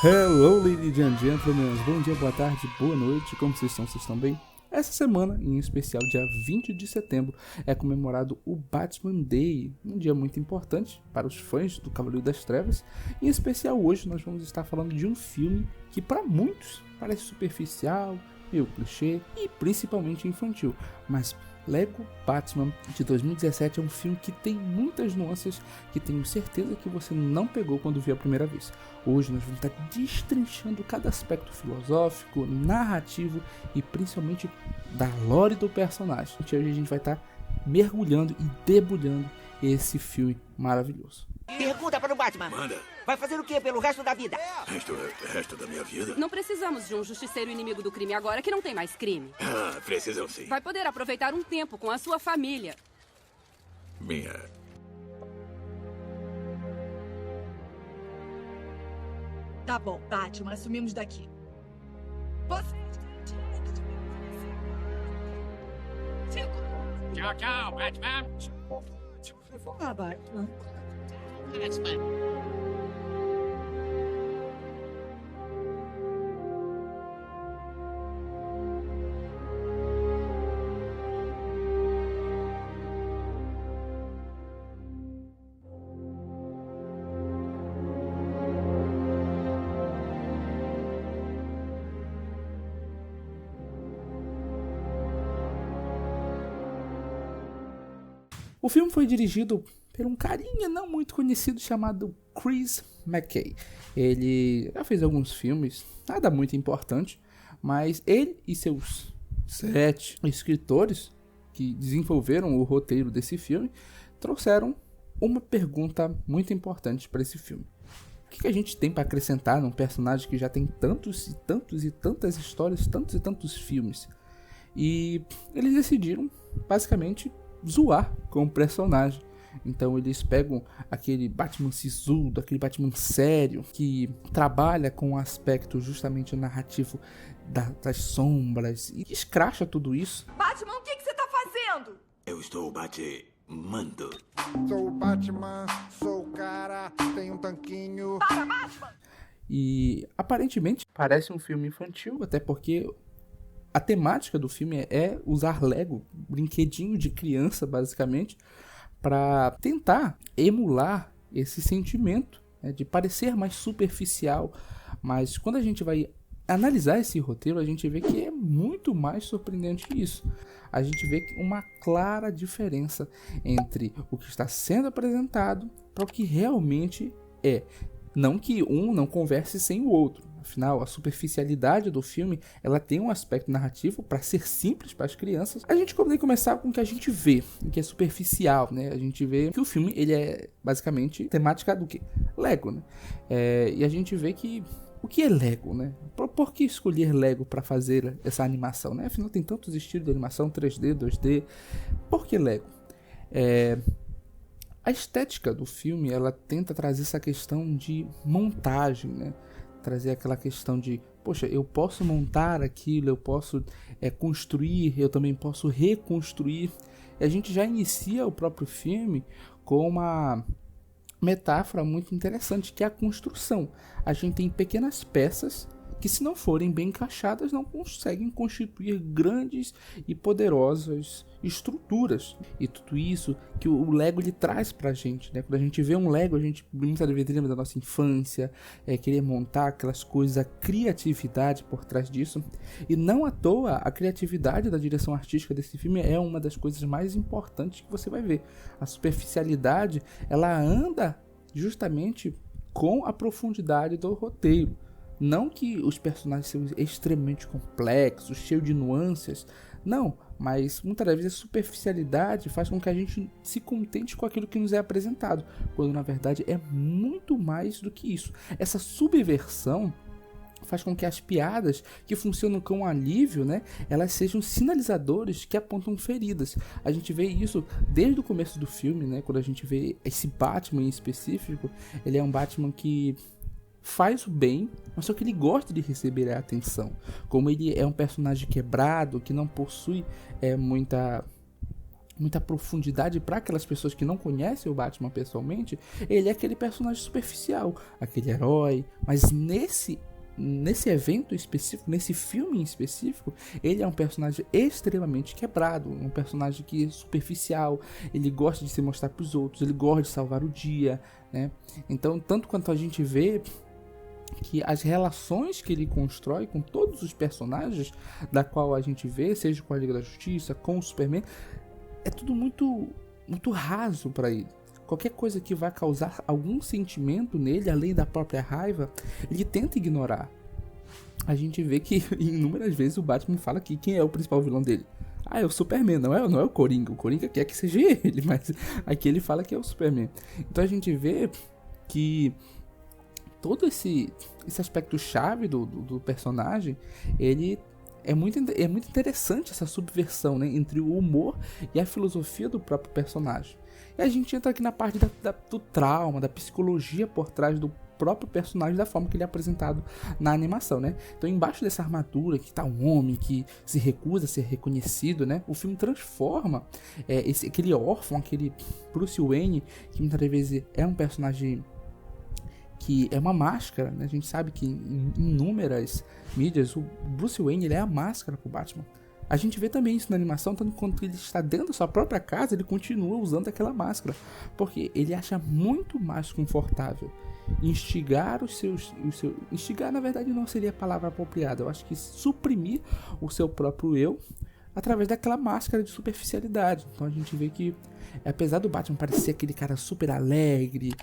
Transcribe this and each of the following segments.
Hello, ladies and gentlemen, bom dia, boa tarde, boa noite, como vocês estão? Vocês estão bem? Essa semana, em especial dia 20 de setembro, é comemorado o Batman Day, um dia muito importante para os fãs do Cavaleiro das Trevas. Em especial hoje nós vamos estar falando de um filme que para muitos parece superficial, meio clichê e principalmente infantil, mas Lego Batman de 2017 é um filme que tem muitas nuances que tenho certeza que você não pegou quando viu a primeira vez. Hoje nós vamos estar destrinchando cada aspecto filosófico, narrativo e principalmente da lore do personagem. Hoje a gente vai estar mergulhando e debulhando esse filme maravilhoso. Pergunta para o Batman. Manda. Vai fazer o que pelo resto da vida? Resto da minha vida? Não precisamos de um justiceiro inimigo do crime agora que não tem mais crime. Ah, precisam sim. Vai poder aproveitar um tempo com a sua família. Minha... Tá bom, Batman, assumimos daqui. Você... Tchau, tchau, Batman. Ah, Batman. O filme foi dirigido por um carinha não muito conhecido chamado Chris McKay. Ele já fez alguns filmes, nada muito importante, mas ele e seus 7 escritores que desenvolveram o roteiro desse filme trouxeram uma pergunta muito importante para esse filme. O que a gente tem para acrescentar num personagem que já tem tantos e tantos e tantas histórias, tantos e tantos filmes? E eles decidiram, basicamente, zoar com o personagem. Então eles pegam aquele Batman sisudo, aquele Batman sério, que trabalha com o aspecto justamente narrativo das sombras e escracha tudo isso. Batman, o que você tá fazendo? Eu estou batimando. Sou o Batman, sou o cara, tenho um tanquinho. Para, Batman! E aparentemente parece um filme infantil, até porque a temática do filme é usar Lego, brinquedinho de criança basicamente, para tentar emular esse sentimento, né, de parecer mais superficial. Mas quando a gente vai analisar esse roteiro, a gente vê que é muito mais surpreendente que isso. A gente vê uma clara diferença entre o que está sendo apresentado para o que realmente é. Não que um não converse sem o outro. Afinal, a superficialidade do filme, ela tem um aspecto narrativo para ser simples para as crianças. A gente poderia começar com o que a gente vê, que é superficial, né? A gente vê que o filme, ele é basicamente temática do quê? Lego, né? E a gente vê que o que é Lego, né? Por que escolher Lego para fazer essa animação, né? Afinal, tem tantos estilos de animação, 3D, 2D. Por que Lego? A estética do filme, ela tenta trazer essa questão de montagem, né? Trazer aquela questão de, poxa, eu posso montar aquilo, eu posso construir, eu também posso reconstruir. E a gente já inicia o próprio filme com uma metáfora muito interessante, que é a construção. A gente tem pequenas peças que, se não forem bem encaixadas, não conseguem constituir grandes e poderosas estruturas. E tudo isso que o Lego ele traz pra gente, né? Quando a gente vê um Lego, a gente muitas vezes lembra da nossa infância, querer montar aquelas coisas, a criatividade por trás disso. E não à toa, a criatividade da direção artística desse filme é uma das coisas mais importantes que você vai ver. A superficialidade, ela anda justamente com a profundidade do roteiro. Não que os personagens sejam extremamente complexos, cheios de nuances, não, mas muitas vezes a superficialidade faz com que a gente se contente com aquilo que nos é apresentado, quando na verdade é muito mais do que isso. Essa subversão faz com que as piadas que funcionam com alívio, né, elas sejam sinalizadores que apontam feridas. A gente vê isso desde o começo do filme, né, quando a gente vê esse Batman em específico. Ele é um Batman que faz o bem, mas só que ele gosta de receber a atenção. Como ele é um personagem quebrado, que não possui muita muita profundidade para aquelas pessoas que não conhecem o Batman pessoalmente, ele é aquele personagem superficial, aquele herói, mas nesse evento específico, nesse filme em específico, ele é um personagem extremamente quebrado, um personagem que é superficial, ele gosta de se mostrar para os outros, ele gosta de salvar o dia, né? Então, tanto quanto a gente vê que as relações que ele constrói com todos os personagens da qual a gente vê, seja com a Liga da Justiça, com o Superman, é tudo muito, muito raso para ele. Qualquer coisa que vai causar algum sentimento nele, além da própria raiva, ele tenta ignorar. A gente vê que inúmeras vezes o Batman fala que quem é o principal vilão dele. É o Superman, não é o Coringa. O Coringa quer que seja ele, mas aqui ele fala que é o Superman. Então a gente vê que todo esse aspecto chave do personagem, ele é muito interessante, essa subversão, né, entre o humor e a filosofia do próprio personagem. E a gente entra aqui na parte do trauma, da psicologia por trás do próprio personagem, da forma que ele é apresentado na animação, né? Então, embaixo dessa armadura que tá um homem que se recusa a ser reconhecido, né? O filme transforma aquele órfão, aquele Bruce Wayne, que muitas vezes é um personagem que é uma máscara, né? A gente sabe que em inúmeras mídias o Bruce Wayne, ele é a máscara pro Batman. A gente vê também isso na animação, tanto quanto ele está dentro da sua própria casa, ele continua usando aquela máscara, porque ele acha muito mais confortável instigar instigar, na verdade, não seria a palavra apropriada. Eu acho que suprimir o seu próprio eu através daquela máscara de superficialidade. Então a gente vê que, apesar do Batman parecer aquele cara super alegre,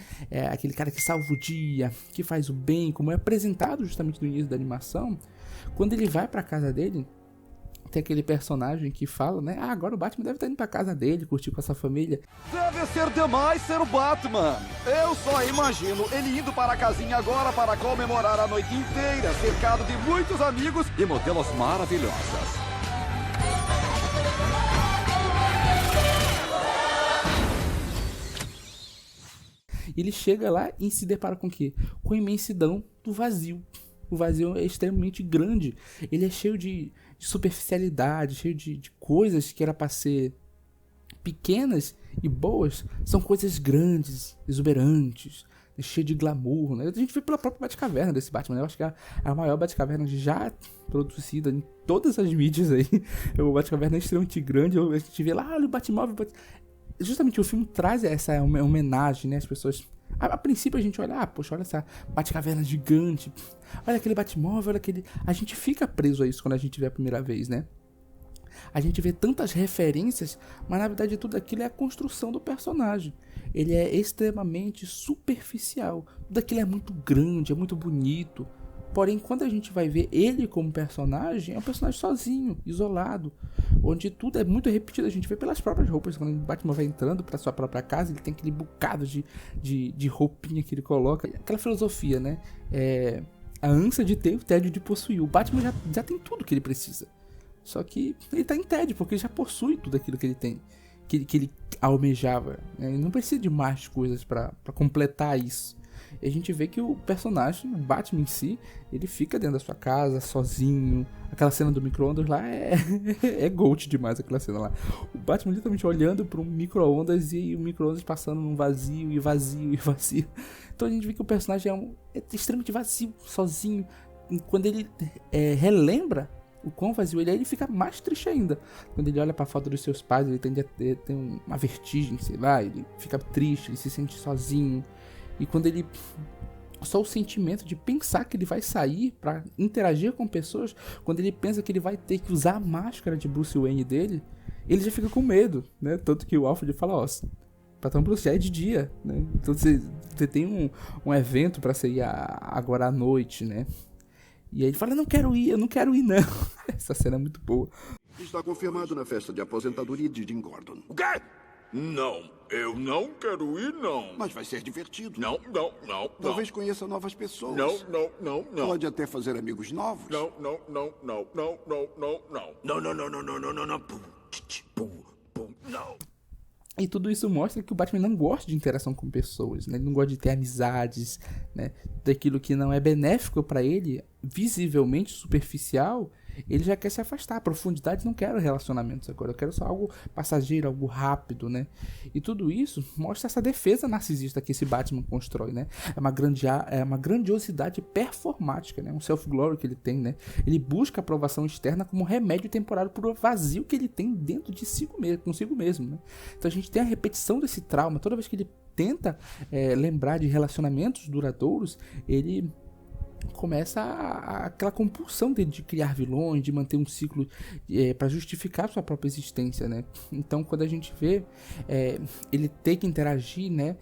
aquele cara que salva o dia, que faz o bem, como é apresentado justamente no início da animação, quando ele vai pra casa dele, tem aquele personagem que fala, né? Agora o Batman deve estar indo pra casa dele, curtir com essa família. Deve ser demais ser o Batman. Eu só imagino ele indo para a casinha agora para comemorar a noite inteira, cercado de muitos amigos e modelos maravilhosas. Ele chega lá e se depara com o quê? Com a imensidão do vazio. O vazio é extremamente grande. Ele é cheio de superficialidade, cheio de coisas que era para ser pequenas e boas. São coisas grandes, exuberantes, cheio de glamour, né? A gente vê pela própria Batcaverna desse Batman, né? Eu acho que é a maior Batcaverna já produzida em todas as mídias aí. O Batcaverna é extremamente grande. A gente vê lá, olha o Batmóvel. Justamente o filme traz essa homenagem, né? As pessoas... A princípio a gente olha, poxa, olha essa Batcaverna gigante, olha aquele Batmóvel, olha aquele... A gente fica preso a isso quando a gente vê a primeira vez, né? A gente vê tantas referências, mas na verdade tudo aquilo é a construção do personagem. Ele é extremamente superficial. Tudo aquilo é muito grande, é muito bonito. Porém, quando a gente vai ver ele como personagem, é um personagem sozinho, isolado, onde tudo é muito repetido. A gente vê pelas próprias roupas. Quando o Batman vai entrando para sua própria casa, ele tem aquele bocado de roupinha que ele coloca. Aquela filosofia, né? A ânsia de ter, o tédio de possuir. O Batman já tem tudo que ele precisa. Só que ele tá em tédio, porque ele já possui tudo aquilo que ele tem, que ele almejava, né? Ele não precisa de mais coisas para completar isso. E a gente vê que o personagem, o Batman em si, ele fica dentro da sua casa, sozinho. Aquela cena do micro-ondas lá é gold demais, aquela cena lá. O Batman literalmente olhando para um micro-ondas e o micro-ondas passando num vazio e vazio e vazio. Então a gente vê que o personagem é extremamente vazio, sozinho. E quando ele relembra o quão vazio ele fica mais triste ainda. Quando ele olha para a foto dos seus pais, ele tende a ter uma vertigem, sei lá, ele fica triste, ele se sente sozinho. E quando ele... Só o sentimento de pensar que ele vai sair para interagir com pessoas, quando ele pensa que ele vai ter que usar a máscara de Bruce Wayne dele, ele já fica com medo, né? Tanto que o Alfred fala, Patrão Bruce, já é de dia, né? Então você tem um evento para sair agora à noite, né? E aí ele fala, eu não quero ir não. Essa cena é muito boa. Está confirmado na festa de aposentadoria de Jim Gordon. O quê? Não, eu não quero ir, não. Mas vai ser divertido. Não. Talvez conheça novas pessoas. Não. Pode até fazer amigos novos. Não. Pum, não. E tudo isso mostra que o Batman não gosta de interação com pessoas, né? Ele não gosta de ter amizades, né? Daquilo que não é benéfico para ele, visivelmente superficial, ele já quer se afastar. Profundidade, não quero relacionamentos agora, eu quero só algo passageiro, algo rápido, né? E tudo isso mostra essa defesa narcisista que esse Batman constrói, né? É uma grandiosidade performática, né? Um self-glory que ele tem, né? Ele busca a aprovação externa como remédio temporário para o vazio que ele tem dentro de consigo mesmo, né? Então a gente tem a repetição desse trauma. Toda vez que ele tenta lembrar de relacionamentos duradouros, ele começa aquela compulsão dele de criar vilões, de manter um ciclo para justificar sua própria existência, né? Então, quando a gente vê ele ter que interagir, né,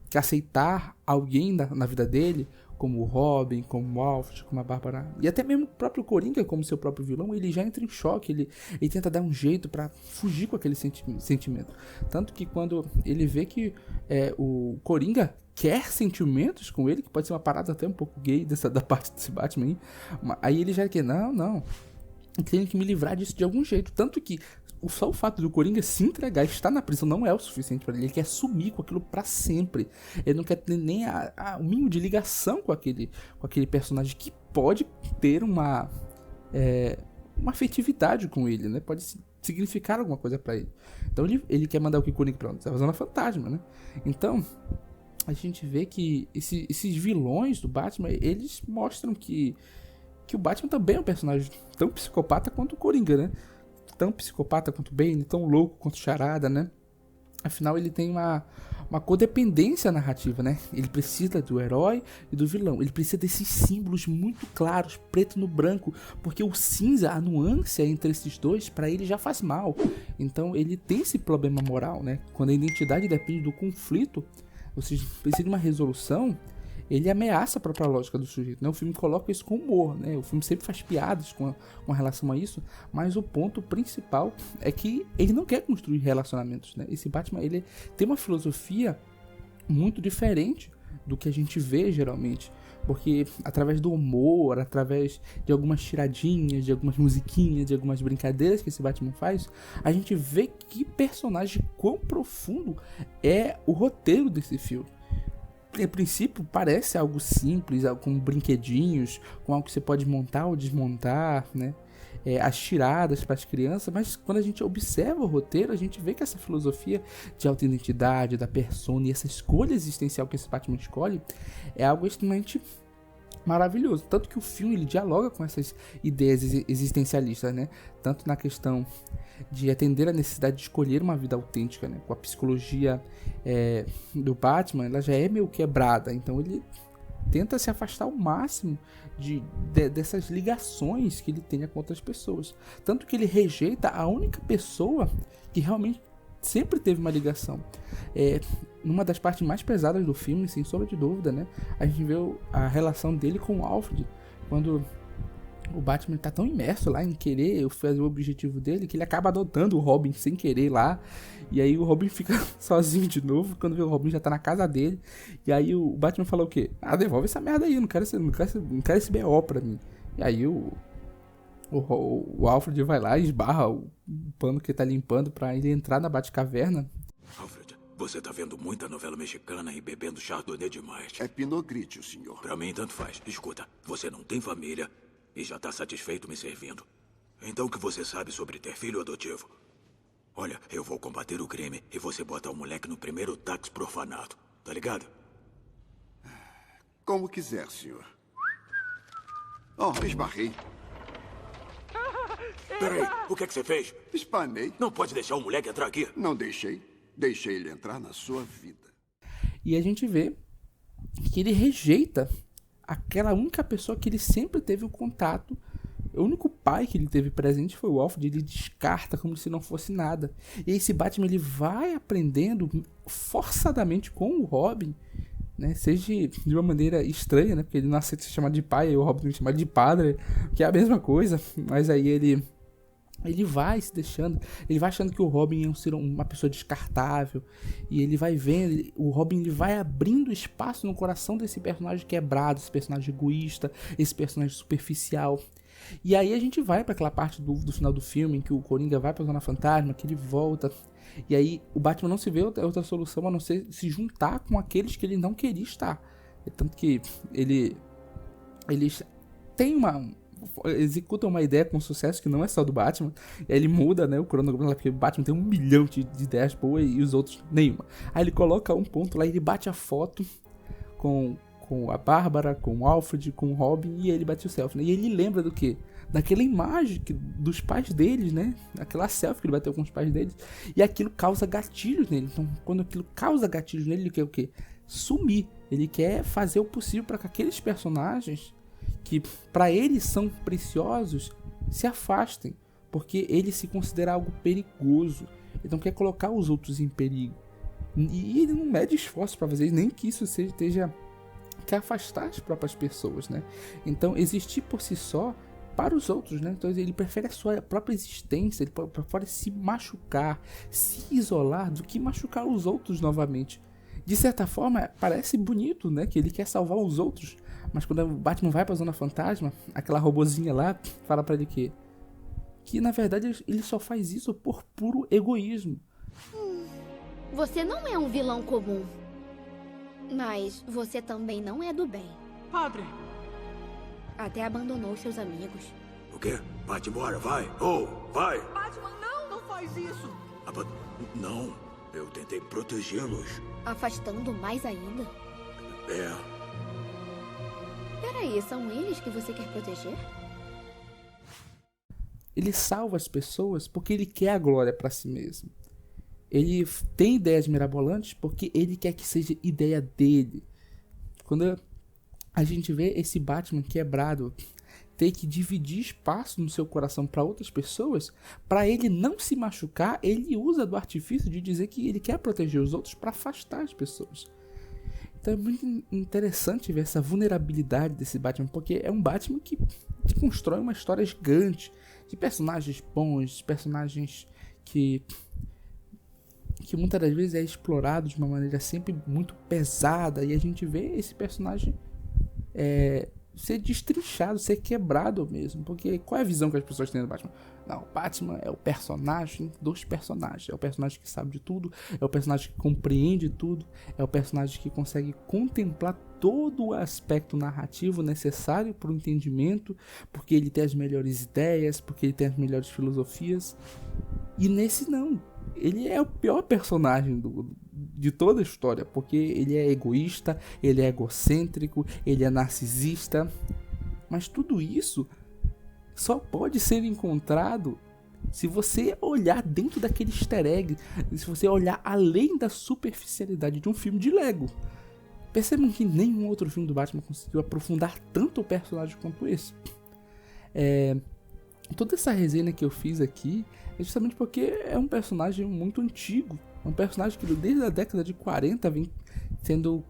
que aceitar alguém na vida dele, como o Robin, como o Alfred, como a Bárbara, e até mesmo o próprio Coringa como seu próprio vilão, ele já entra em choque, ele tenta dar um jeito para fugir com aquele sentimento. Tanto que quando ele vê que o Coringa quer sentimentos com ele, que pode ser uma parada até um pouco gay da parte desse Batman aí ele já quer, não, eu tenho que me livrar disso de algum jeito. Tanto que só o fato do Coringa se entregar, estar na prisão, não é o suficiente para ele. Ele quer sumir com aquilo para sempre. Ele não quer ter nem o mínimo de ligação com aquele personagem que pode ter uma afetividade com ele, né? Pode significar alguma coisa para ele. Então ele quer mandar o Coringa pra onde? A Zona Fantasma, né? Então a gente vê que esses vilões do Batman, eles mostram que o Batman também é um personagem tão psicopata quanto o Coringa, né? Tão psicopata quanto o Bane, tão louco quanto o Charada, né? Afinal, ele tem uma codependência narrativa, né? Ele precisa do herói e do vilão. Ele precisa desses símbolos muito claros, preto no branco, porque o cinza, a nuance entre esses dois, para ele já faz mal. Então, ele tem esse problema moral, né? Quando a identidade depende do conflito, ou seja, precisa de uma resolução, ele ameaça a própria lógica do sujeito, né? O filme coloca isso com humor, né? O filme sempre faz piadas com relação a isso, mas o ponto principal é que ele não quer construir relacionamentos, né? Esse Batman, ele tem uma filosofia muito diferente do que a gente vê geralmente, porque através do humor, através de algumas tiradinhas, de algumas musiquinhas, de algumas brincadeiras que esse Batman faz, a gente vê que personagem, quão profundo é o roteiro desse filme. A princípio parece algo simples, com brinquedinhos, com algo que você pode montar ou desmontar, né? As tiradas para as crianças, mas quando a gente observa o roteiro, a gente vê que essa filosofia de autoidentidade, da persona e essa escolha existencial que esse Batman escolhe é algo extremamente maravilhoso. Tanto que o filme ele dialoga com essas ideias existencialistas, né? Tanto na questão de atender a necessidade de escolher uma vida autêntica, né? Com a psicologia do Batman, ela já é meio quebrada, então ele tenta se afastar ao máximo dessas ligações que ele tenha com outras pessoas. Tanto que ele rejeita a única pessoa que realmente sempre teve uma ligação. Numa das partes mais pesadas do filme, sem sombra de dúvida, né? A gente vê a relação dele com o Alfred, quando o Batman tá tão imerso lá em querer fazer o objetivo dele, que ele acaba adotando o Robin sem querer lá, e aí o Robin fica sozinho de novo, quando vê o Robin já tá na casa dele, e aí o Batman fala o quê? Devolve essa merda aí, não quero esse BO pra mim. E aí o Alfred vai lá e esbarra o pano que ele tá limpando pra ele entrar na Batcaverna. Alfred, você tá vendo muita novela mexicana e bebendo chardonnay demais. É Pinot Grigio, senhor. Pra mim, tanto faz. Escuta, você não tem família e já tá satisfeito me servindo. Então o que você sabe sobre ter filho adotivo? Olha, eu vou combater o crime e você bota o moleque no primeiro táxi profanado. Tá ligado? Como quiser, senhor. Esbarrei. Peraí, o que você fez? Espanei. Não pode deixar o moleque entrar aqui. Não deixei. Deixei ele entrar na sua vida. E a gente vê que ele rejeita aquela única pessoa que ele sempre teve o contato. O único pai que ele teve presente foi o Alfred. Ele descarta como se não fosse nada. E esse Batman ele vai aprendendo forçadamente com o Robin, né? Seja de uma maneira estranha, né? Porque ele não aceita ser chamado de pai, e o Robin tem que chamar de padre, que é a mesma coisa. Mas aí ele vai se deixando, ele vai achando que o Robin é uma pessoa descartável, e ele vai vendo, o Robin ele vai abrindo espaço no coração desse personagem quebrado, esse personagem egoísta, esse personagem superficial. E aí a gente vai para aquela parte do final do filme em que o Coringa vai pra Zona Fantasma, que ele volta, e aí o Batman não se vê outra solução a não ser se juntar com aqueles que ele não queria estar. Tanto que ele tem executa uma ideia com sucesso que não é só do Batman. E aí ele muda, né, o cronograma, porque o Batman tem 1 milhão de ideias boas e os outros nenhuma. Aí ele coloca um ponto lá e ele bate a foto com a Bárbara, com o Alfred, com o Robin, e ele bate o selfie, né? E ele lembra do quê? Daquela imagem dos pais deles, né? Aquela selfie que ele bateu com os pais deles. E aquilo causa gatilhos nele. Então, quando aquilo causa gatilhos nele, ele quer o quê? Sumir. Ele quer fazer o possível para que aqueles personagens que para ele são preciosos se afastem, porque ele se considera algo perigoso. Então quer colocar os outros em perigo. E ele não mede esforço para fazer isso, nem que isso esteja que afastar as próprias pessoas, né? Então existir por si só para os outros, né? Então ele prefere a sua própria existência, ele prefere se machucar, se isolar do que machucar os outros novamente. De certa forma, parece bonito, né? Que ele quer salvar os outros. Mas quando o Batman vai pra Zona Fantasma, aquela robozinha lá fala pra ele que na verdade ele só faz isso por puro egoísmo. Você não é um vilão comum. Mas você também não é do bem. Padre! Até abandonou seus amigos. O quê? Vai-te embora, vai! Oh, vai! Batman, não faz isso! Não, eu tentei protegê-los. Afastando mais ainda? É. Peraí, são eles que você quer proteger? Ele salva as pessoas porque ele quer a glória pra si mesmo. Ele tem ideias mirabolantes porque ele quer que seja ideia dele. Quando a gente vê esse Batman quebrado, ter que dividir espaço no seu coração para outras pessoas, para ele não se machucar, ele usa do artifício de dizer que ele quer proteger os outros para afastar as pessoas. Então é muito interessante ver essa vulnerabilidade desse Batman, porque é um Batman que constrói uma história gigante, de personagens bons, de personagens que muitas das vezes é explorado de uma maneira sempre muito pesada, e a gente vê esse personagem ser destrinchado, ser quebrado mesmo. Porque qual é a visão que as pessoas têm do Batman? Não, o Batman é o personagem dos personagens, é o personagem que sabe de tudo, é o personagem que compreende tudo, é o personagem que consegue contemplar todo o aspecto narrativo necessário para o entendimento, porque ele tem as melhores ideias, porque ele tem as melhores filosofias. E nesse não, ele é o pior personagem de toda a história, porque ele é egoísta, ele é egocêntrico, ele é narcisista. Mas tudo isso só pode ser encontrado se você olhar dentro daquele easter egg, se você olhar além da superficialidade de um filme de Lego. Percebam que nenhum outro filme do Batman conseguiu aprofundar tanto o personagem quanto esse. Toda essa resenha que eu fiz aqui é justamente porque é um personagem muito antigo. É um personagem que desde a década de 40 vem sendo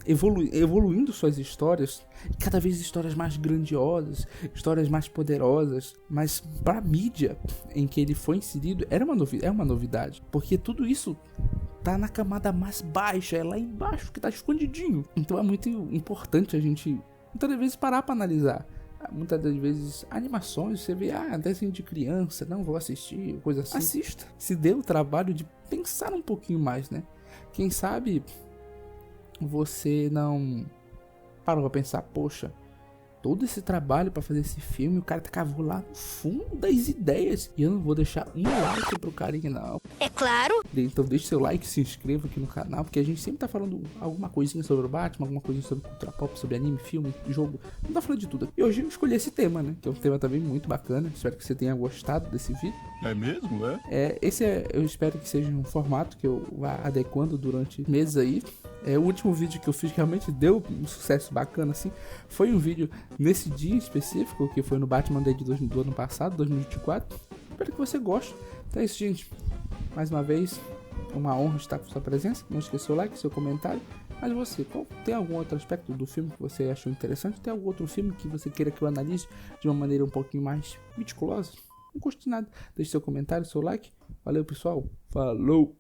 evoluindo suas histórias, e cada vez histórias mais grandiosas, histórias mais poderosas. Mas para a mídia em que ele foi inserido é uma novidade, porque tudo isso tá na camada mais baixa, é lá embaixo que tá escondidinho. Então é muito importante a gente muitas vezes parar para analisar. Muitas das vezes animações, você vê, desenho de criança, não vou assistir, coisa assim. Assista. Se dê o trabalho de pensar um pouquinho mais, né? Quem sabe você não parou pra pensar, poxa, todo esse trabalho pra fazer esse filme, o cara cavou lá no fundo das ideias, e eu não vou deixar um like pro carinha, não. É claro! Então deixe seu like, se inscreva aqui no canal, porque a gente sempre tá falando alguma coisinha sobre o Batman, alguma coisinha sobre cultura pop, sobre anime, filme, jogo, não tá falando de tudo. E hoje eu escolhi esse tema, né, que é um tema também muito bacana, espero que você tenha gostado desse vídeo. É mesmo, Eu espero que seja um formato que eu vá adequando durante meses aí. O último vídeo que eu fiz que realmente deu um sucesso bacana, assim, foi um vídeo nesse dia específico, que foi no Batman Day do ano passado, 2024. Espero que você goste. Então é isso, gente. Mais uma vez, uma honra estar com sua presença. Não esqueça seu like, seu comentário. Mas você, tem algum outro aspecto do filme que você achou interessante? Tem algum outro filme que você queira que eu analise de uma maneira um pouquinho mais meticulosa? Não custa nada. Deixe seu comentário, seu like. Valeu, pessoal. Falou!